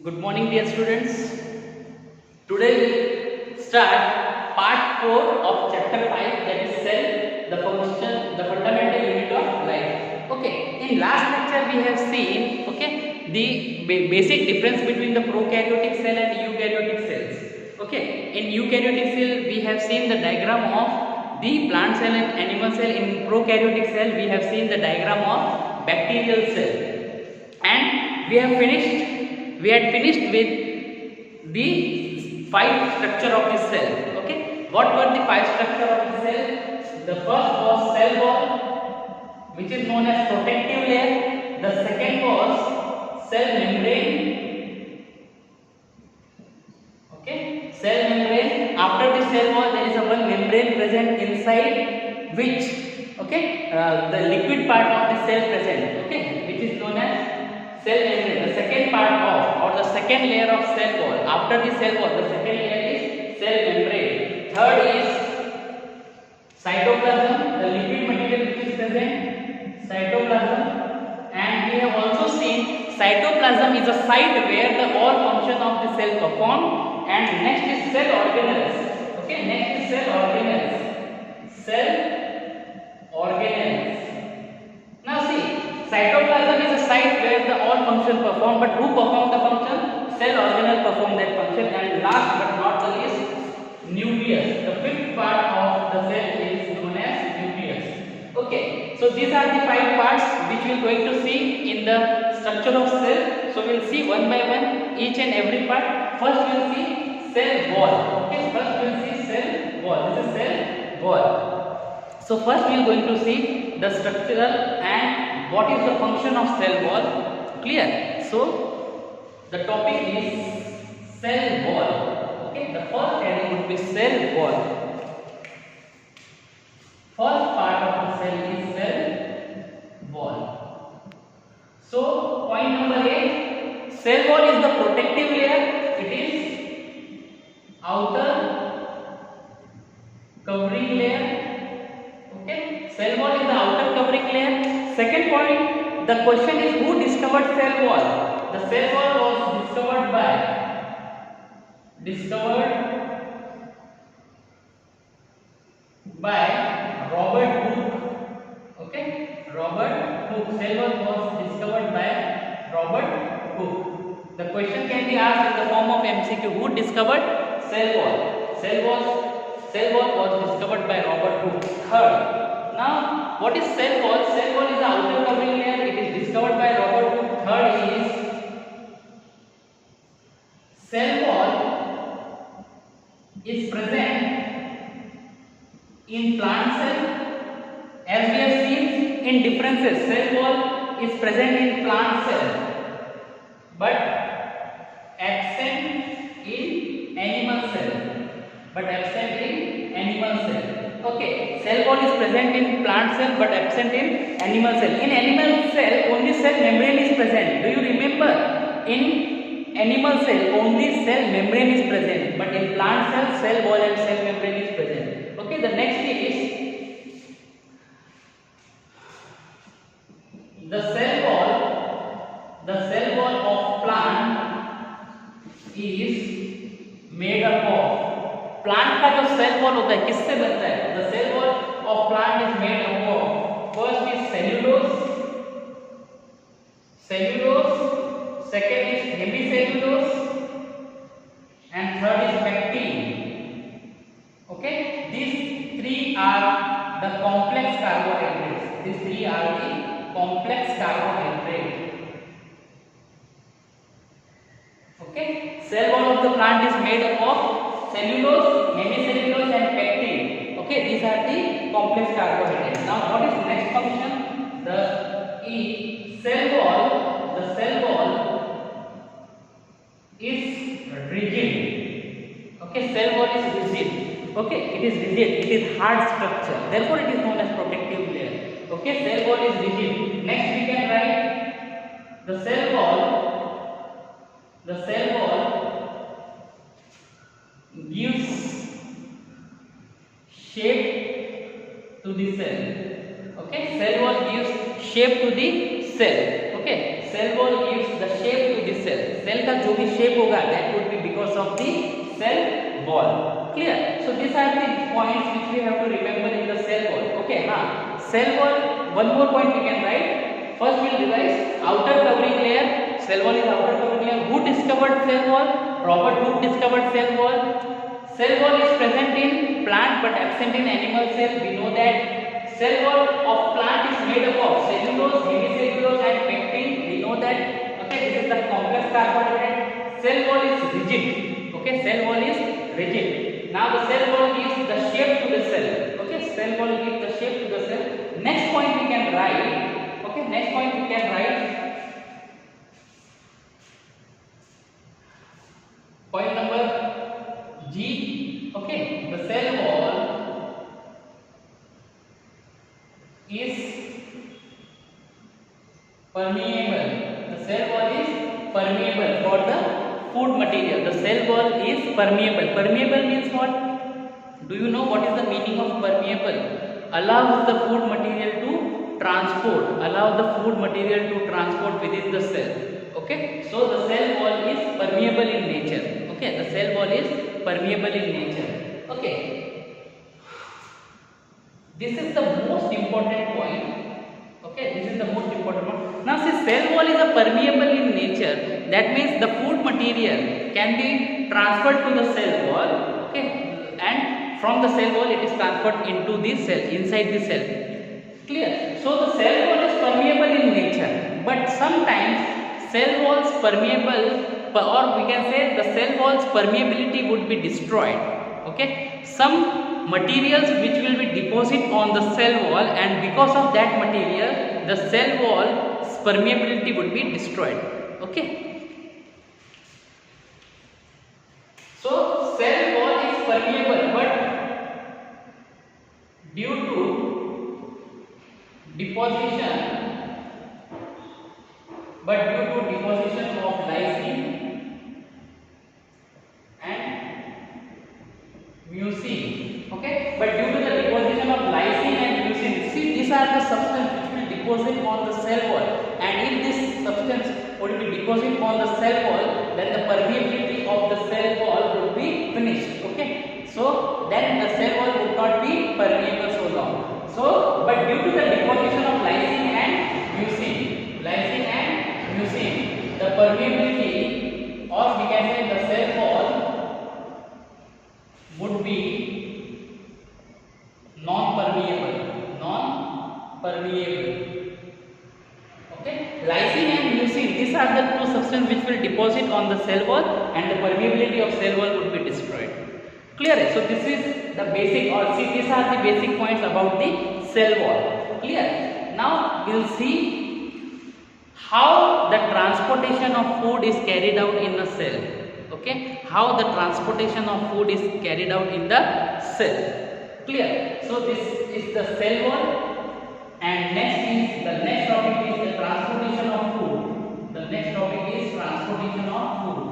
Good morning, dear students. Today we start part 4 of chapter 5, that is cell, the function, the fundamental unit of life. Okay, in last lecture we have seen the basic difference between the prokaryotic cell and eukaryotic cells. Okay, in eukaryotic cell we have seen the diagram of the plant cell and animal cell. In prokaryotic cell we have seen the diagram of bacterial cell, and we had finished with the 5 structure of the cell. Okay, what were the 5 structure of the cell? The first was cell wall, which is known as protective layer. The second was cell membrane. Okay, cell membrane. After the cell wall there is a one membrane present inside which the liquid part of the cell present, which is known as cell membrane. The second part of, or the second layer of cell wall. After the cell wall, the second layer is cell membrane. Third is cytoplasm, the liquid material which is present, cytoplasm. And we have also seen cytoplasm is a site where the all function of the cell perform. And next is cell organelles. Okay, next is cell organelles. Cell organelles. Now see, cytoplasm is a site where the all function perform, but who perform the function? Cell organelle perform that function. And last but not the least, nucleus. The fifth part of the cell is known as nucleus. Okay, so these are the 5 parts which we are going to see in the structure of cell. So we will see one by one each and every part. First we will see cell wall. Okay, first we will see cell wall. This is cell wall. So first we are going to see the structural and what is the function of cell wall. Clear? So the topic is cell wall. Okay, the first heading would be cell wall. First part of the cell is cell wall. So point number 8, cell wall is the protective layer. It is outer covering layer. Okay, cell wall is the outer covering layer. Second point, the question is who discovered cell wall? The cell wall was discovered by Robert Hooke. Okay, Robert Hooke. Cell wall was discovered by Robert Hooke. The question can be asked in the form of MCQ. Who discovered cell wall? Cell wall was discovered by Robert Hooke. Third, now what is cell wall? Cell wall is the outer covering layer. It is discovered by Robert Hooke. Third is cell wall is present in plant cell. As we have seen in differences, cell wall is present in plant cell but absent in animal cell. Okay, cell wall is present in plant cell but absent in animal cell. In animal cell, only cell membrane is present. Do you remember? In animal cell, only cell membrane is present, but in plant cell, cell wall and cell membrane is present. Okay, the next is the cell wall. The cell wall of plant is made up of, plant का जो cell wall होता है किससे बनता है? The cell wall of plant is made up of, first is cellulose, second is hemicellulose and third is pectin. Okay, these three are the complex carbohydrates. These three are the complex carbohydrates. Okay, cell wall of the plant is made up of cellulose, hemicellulose and pectin. Okay, these are the complex carbohydrates. Now what is next function? The cell wall is rigid. Okay, cell wall is rigid. Okay, it is rigid, it is hard structure, therefore it is known as protective layer. Okay, cell wall is rigid. Next we can write the cell wall gives shape to the cell. Okay, cell wall gives shape to the cell. Okay, cell wall gives the shape to the cell. Cell का जो भी shape होगा that would be because of the cell wall. Clear? So these are the points which we have to remember in the cell wall. Okay, cell wall. One more point we can write. First we'll revise outer covering layer. Cell wall is outer covering layer. Who discovered cell wall? Robert Hooke discovered cell wall. Cell wall is present in plant but absent in animal cell. We know that cell wall of plant is made up of cellulose, hemicellulose and pectin. We know that. Okay, this is the complex carbohydrate. Cell wall is rigid. Okay, cell wall is rigid. Now the cell wall gives the shape to the cell. Okay, cell wall gives the shape to the cell. Next point we can write. Okay, next point we can write. Point number G. Okay, the cell wall is permeable. The cell wall is permeable for the food material. The cell wall is permeable. Permeable means what? Do you know what is the meaning of permeable? Allows the food material to transport. Allow the food material to transport within the cell. Okay, so the cell wall is permeable in nature. Okay, the cell wall is permeable in nature. Okay, this is the most important point. Okay, this is the most important one. Now see, cell wall is a permeable in nature. That means the food material can be transferred to the cell wall. Okay, and from the cell wall it is transferred into the cell, inside the cell. Clear? So the cell wall is permeable in nature, but sometimes cell walls permeable, or we can say the cell walls permeability would be destroyed. Okay, some materials which will be deposited on the cell wall, and because of that material the cell wall permeability would be destroyed. Okay, so cell wall is permeable, but due to deposition of lysine and mucin. Okay, but due to the deposition of lysine and mucin, see, these are the substance which will deposit on the cell wall, and if this substance would be deposited on the cell wall, then the permeability of the cell wall would be finished. Okay, so then the cell wall would not be permeable so long. So, but due to the deposition of lysine and mucin, the permeability, or we can say the cell wall, would be non-permeable. Okay, lysine and mucin, these are the two substances which will deposit on the cell wall, and the permeability of cell wall would be destroyed. Clear? So this is the basic, or see, these are the basic points about the cell wall. Clear? Now we'll see how the transportation of food is carried out in a cell. Okay, how the transportation of food is carried out in the cell. Clear? So this is the cell wall, and next topic is the transportation of food. The next topic is transportation of food.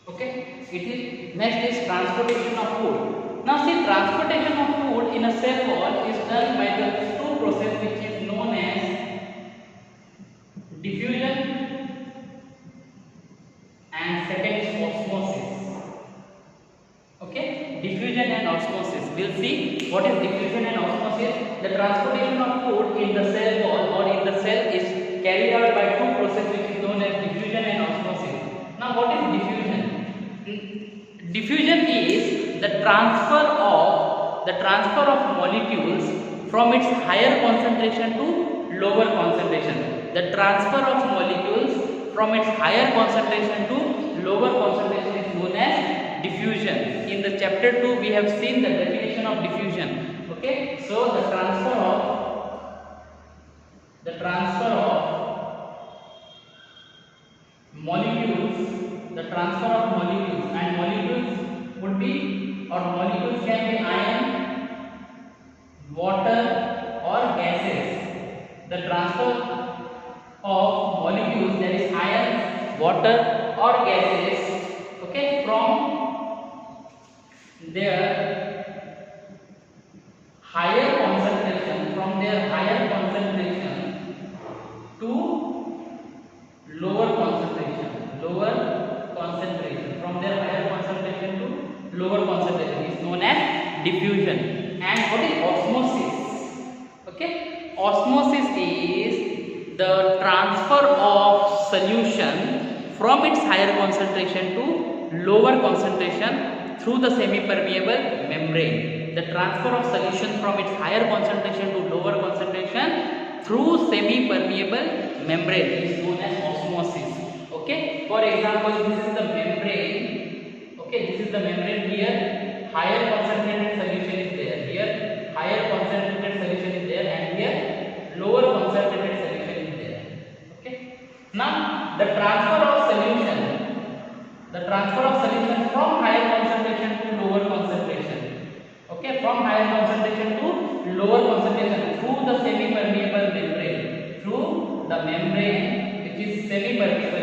Okay, next is transportation of food. Now see, transportation of food in a cell wall is done by the two process which is known as diffusion and second is osmosis. Okay, diffusion and osmosis. We'll see what is diffusion and osmosis. The transportation of food in the cell wall or in the cell is carried out by two processes which is known as diffusion and osmosis. Now what is diffusion? Diffusion is the transfer of molecules from its higher concentration to lower concentration. The transfer of molecules from its higher concentration to lower concentration is known as diffusion. In the chapter 2 we have seen the definition of diffusion. Okay, so the transfer of molecules, and molecules would be the transfer of molecules, that is ions, water or gases, okay, from their higher concentration to lower concentration, from their higher concentration to lower concentration is known as diffusion. And what is osmosis? Okay, osmosis is the transfer of solution from its higher concentration to lower concentration through the semi-permeable membrane. The transfer of solution from its higher concentration to lower concentration through semi-permeable membrane is known as osmosis. Okay, for example, this is the membrane. Okay, this is the membrane. Here higher concentrated solution is there, here higher concentrated solution is there, and here lower concentrated solution is there. Okay, now the transfer of solution from higher concentration to lower concentration, okay, from higher concentration to lower concentration through the semi-permeable membrane, which is semi-permeable,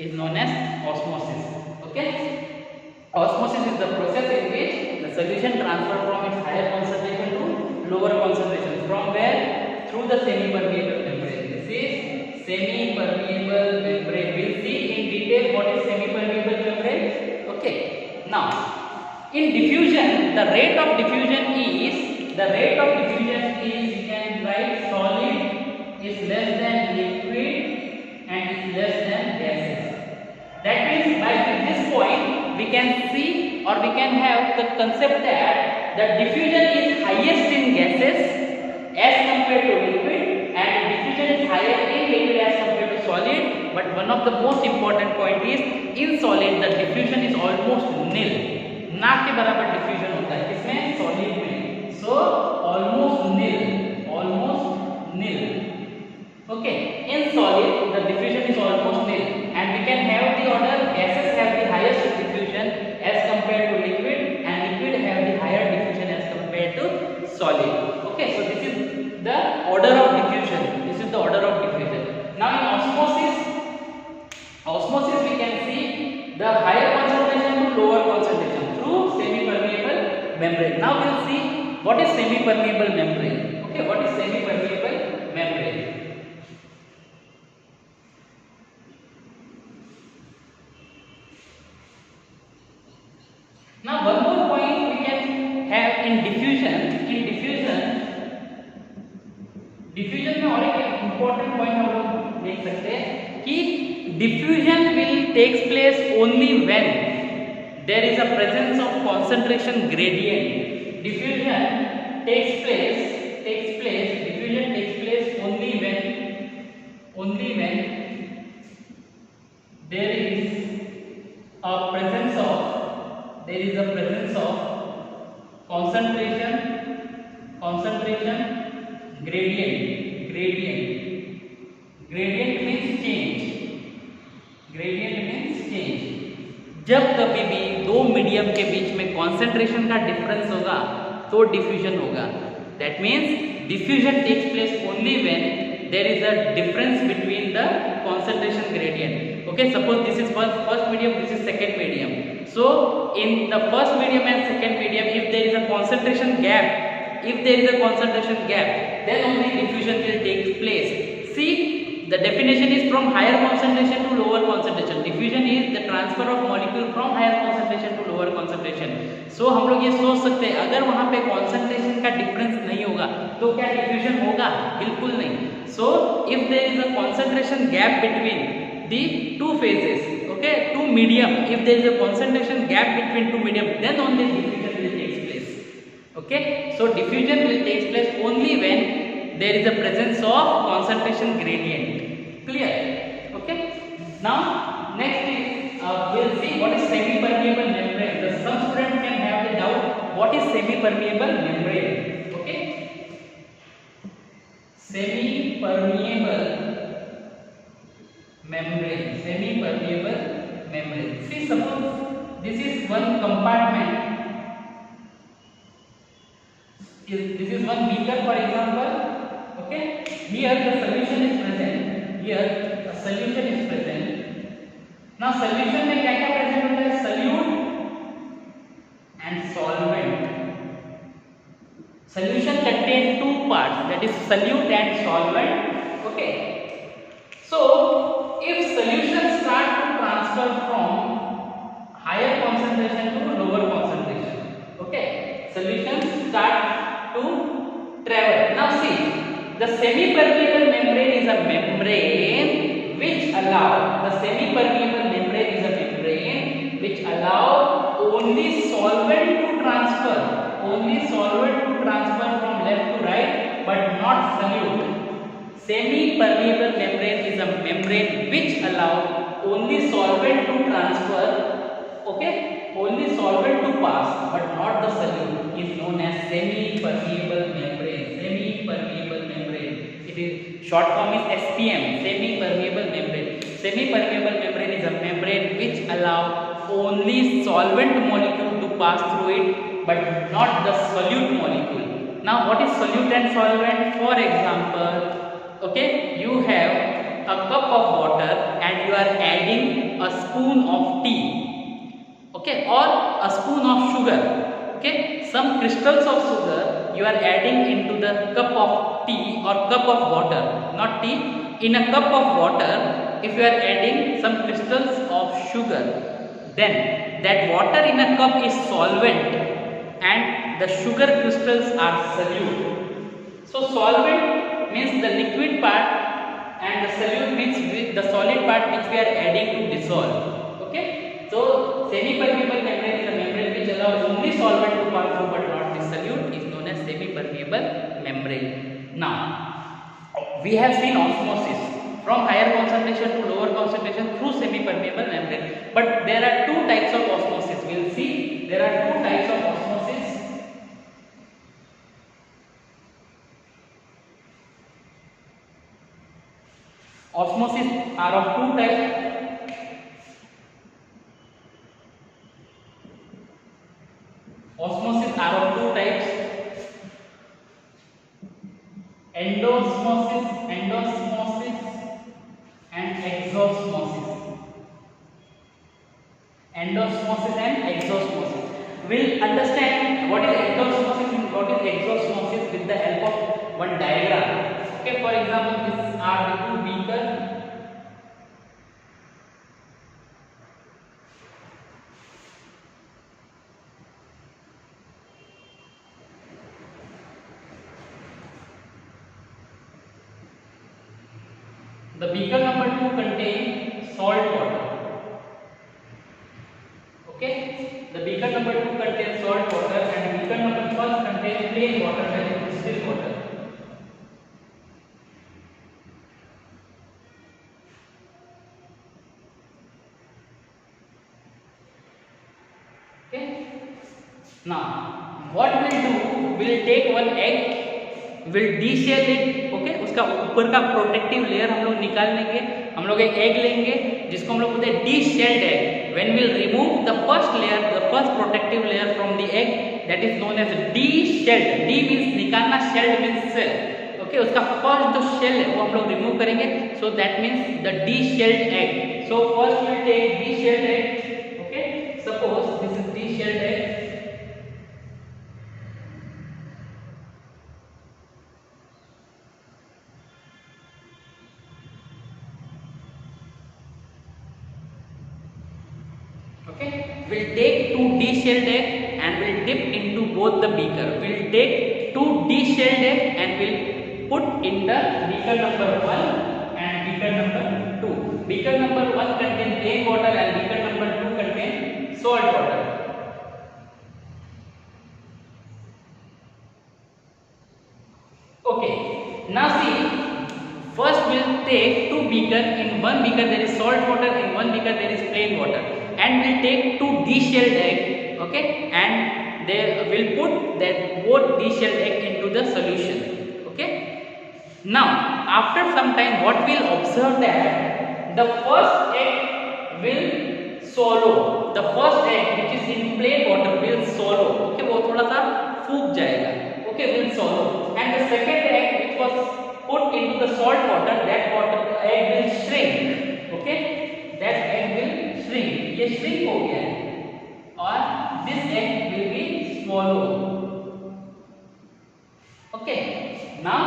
is known as osmosis. Okay, osmosis is the process in which the solution transfers from its higher concentration to lower concentration. From where? Through the semi-permeable membrane. This is semi-permeable membrane. We'll see in detail what is semi-permeable membrane. Okay, now in diffusion, the rate of diffusion is, you can write solid is less than liquid and is less than gases. That means by this point we can see, or we can have the concept that the diffusion is highest in gases as compared to liquid, and diffusion is higher in liquid as compared to solid. But one of the most important point is, in solid the diffusion is almost nil, ना के बराबर diffusion होता है इसमें, solid में. So almost nil. Okay, in solid the diffusion is almost nil, and we can have the order gases have the highest diffusion as compared to liquid, and liquid have the higher diffusion as compared to solid. Okay, so this is the order of diffusion. Now in osmosis we can see the higher concentration to lower concentration through semi-permeable membrane. Now we'll see what is semi-permeable membrane. Okay, what is semi-permeable membrane? Now one more point we can have in diffusion. diffusion में और एक important point हम लोग देख सकते हैं कि diffusion will takes place only when there is a presence of concentration gradient. Diffusion takes place only when there is a presence of concentration gradient means change. जब कभी भी दो मीडियम के बीच में कॉन्सेंट्रेशन का डिफरेंस होगा तो डिफ्यूजन होगा. That means diffusion takes place only when there is a difference between the concentration gradient. Okay, suppose this is first medium, this is second medium. So in the first medium and second medium, if there is a concentration gap, then only diffusion will take place. See, the definition is from higher concentration to lower concentration. Diffusion is the transfer of molecule from higher concentration to lower concentration. So हम लोग ये सोच सकते हैं, अगर वहाँ पे concentration का difference नहीं होगा तो क्या diffusion होगा? बिल्कुल नहीं. So if there is a concentration gap between the two phases, okay, two medium, if there is a concentration gap between two medium, then only diffusion will take place. Okay, so diffusion will take place only when there is a presence of concentration gradient. Clear? Okay, now next is we'll see what is semi-permeable membrane. Some students can have the doubt, what is semi-permeable membrane? Okay, semi-permeable membrane. See, suppose this is one compartment, this is one beaker for example, Okay, here the solution is present. Here the solution is present. Now solution में क्या क्या present होता है? Solute and solvent. Solution contains two parts, that is solute and solvent. Okay, so if solution start to transfer from higher concentration to lower concentration, okay, solutions start to travel. Now see, the semi-permeable membrane is a membrane which allow only solvent to transfer from left to right, but not solute. Semi-permeable membrane is a membrane which allow only solvent to transfer, okay, only solvent to pass, but not the solute, is known as semi-permeable membrane. Semi-permeable membrane. It is short form is SPM. Semi-permeable membrane. Semi-permeable membrane is a membrane which allow only solvent molecule to pass through it, but not the solute molecule. Now, what is solute and solvent? For example, okay, you have a cup of water and you are adding a spoon of tea, okay, or a spoon of sugar, okay, some crystals of sugar you are adding into the cup of tea or cup of water, not tea, in a cup of water. If you are adding some crystals of sugar, then that water in a cup is solvent and the sugar crystals are solute. So solvent means the liquid part and the solute means the solid part which we are adding to dissolve. Okay, so semi-permeable membrane is a membrane which allows only solvent to pass through but not the solute, is known as semi-permeable membrane. Now we have seen osmosis from higher concentration to lower concentration through semi-permeable membrane, but there are two types of osmosis. We will see there are two types of osmosis. Osmosis are of two types. Osmosis are of two types. Endosmosis and exosmosis. Endosmosis and exosmosis. We'll understand what is endosmosis and what is exosmosis with the help of one diagram. Okay, for example, these are the two beakers. The beaker number 2 contains salt water. Okay, the beaker number 2 contains salt water and beaker number 1 contains plain water, that is distilled water. Okay, now what we'll do, we'll take one egg, we'll de-shell it. Okay, उसका ऊपर का protective layer हम लोग निकाल लेंगे. हम लोग एक एग लेंगे जिसको हम लोग बोलते हैं de-shelled egg. When we'll remove the first layer, the first protective layer from the egg, that is known as de-shelled. De means निकालना, shelled means cell. Okay, उसका first जो shell है वो हम लोग remove करेंगे. So that means the de-shelled egg. So first we'll take de-shelled egg. Okay, suppose this is de-shelled egg. Okay, we'll take two de-shelled egg and we'll dip into both the beaker. We'll take two de-shelled egg and we'll put in the beaker number 1 and beaker number 2. Beaker number 1 contains plain water and beaker number 2 contains salt water. Okay, now see, first we'll take two beaker. In one beaker there is salt water, in one beaker there is plain water. And we'll take two de-shelled egg, okay, and they will put that both de-shelled egg into the solution. Okay, now after some time what we'll observe that the first egg will swallow. The first egg which is in plain water will swallow. Okay, वो थोड़ा सा फूक जाएगा. Okay, will swallow. And the second egg which was put into the salt water, that water egg will shrink. Okay, that egg will shrink. ये shrink हो गया है और this egg will be swallowed. Okay, now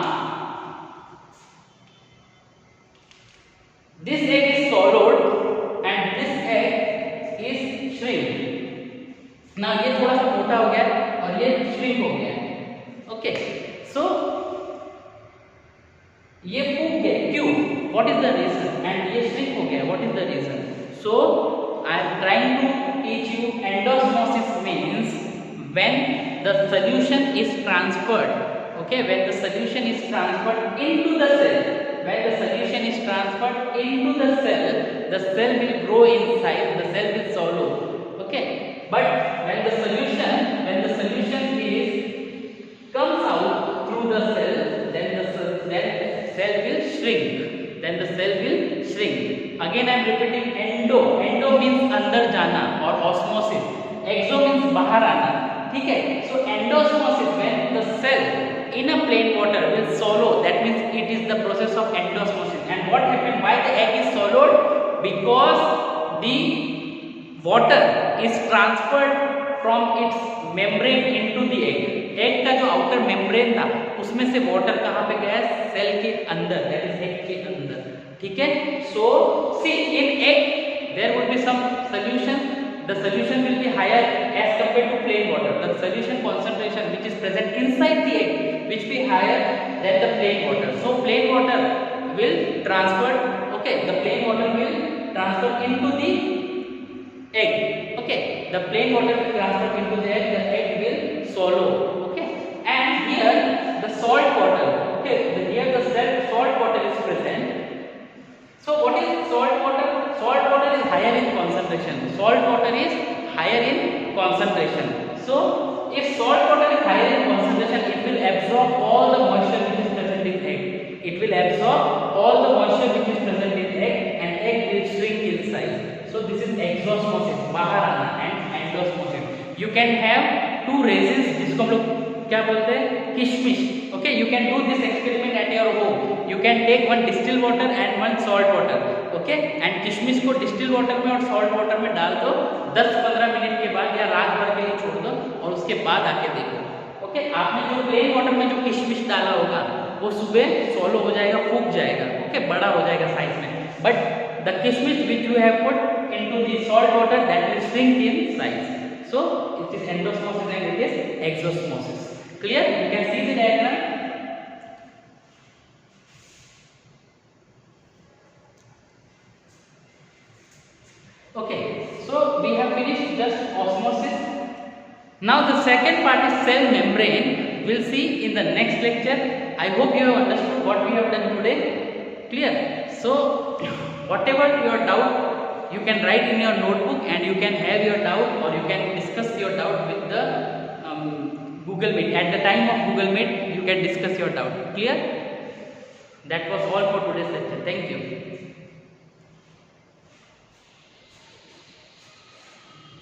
this egg is swallowed and this egg is shrink. Now ये थोड़ा सा मोटा हो गया और ये shrink हो गया. Okay, so ये फूक गए क्यों? What is the reason? And ये shrink हो गया. What is the reason? So I am trying to teach you endosmosis means when the solution is transferred. Okay, when the solution is transferred into the cell. When the solution is transferred into the cell will grow in size. The cell will swallow. Okay, but when the solution is comes out through the cell, then the cell will shrink. Then the cell will shrink. Again I am repeating, endo means अंदर जाना और osmosis. Exo means बाहर आना. ठीक है? So endosmosis, when the cell in a plain water will swallow, that means it is the process of endosmosis. And what happened? Why the egg is swallowed? Because the water is transferred from its membrane into the egg. Egg का जो outer membrane था उसमें से water कहाँ पे गया? Cell के अंदर, दैट इज एग के अंदर. ठीक है? So see in egg there would be some solution. The solution will be higher as compared to plain water. The solution concentration which is present inside the egg which be higher than the plain water. So plain water will transfer. Okay, the plain water will transfer into the egg. Okay, the plain water will transfer into the egg. The egg will swallow. Okay, and here the salt water. Okay, here the salt water is present. So what is salt water? Salt water is higher in concentration. Salt water is higher in concentration. So if salt water is higher in concentration, it will absorb all the moisture which is present in egg. It will absorb all the moisture which is present in egg, and egg will shrink in size. So this is exosmosis, बाहर आना, and endosmosis. You can have two resins जिसको हम लोग क्या बोलते हैं? किशमिश. Okay, you can do this experiment at your home. You can take one distilled water and one salt water. Okay, and किशमिश को distilled water में और salt water में डाल दो 10-15 मिनट के बाद या रात भर के लिए छोड़ दो और उसके बाद आके देखो. Okay, आपने जो प्लेन वाटर में जो किशमिश डाला होगा वो सुबह सॉलो हो जाएगा, फूक जाएगा. Okay, बड़ा हो जाएगा साइज में. But the kishmish which you have put into the salt water, that will shrink in size. So it is endosmosis and it is exosmosis. Clear? You can see the diagram. Okay, so we have finished just osmosis. Now the second part is cell membrane. We'll see in the next lecture. I hope you have understood what we have done today. Clear? So whatever your doubt, you can write in your notebook and you can have your doubt, or you can discuss your doubt with the Google Meet. At the time of Google Meet, you can discuss your doubt. Clear? That was all for today's lecture. Thank you.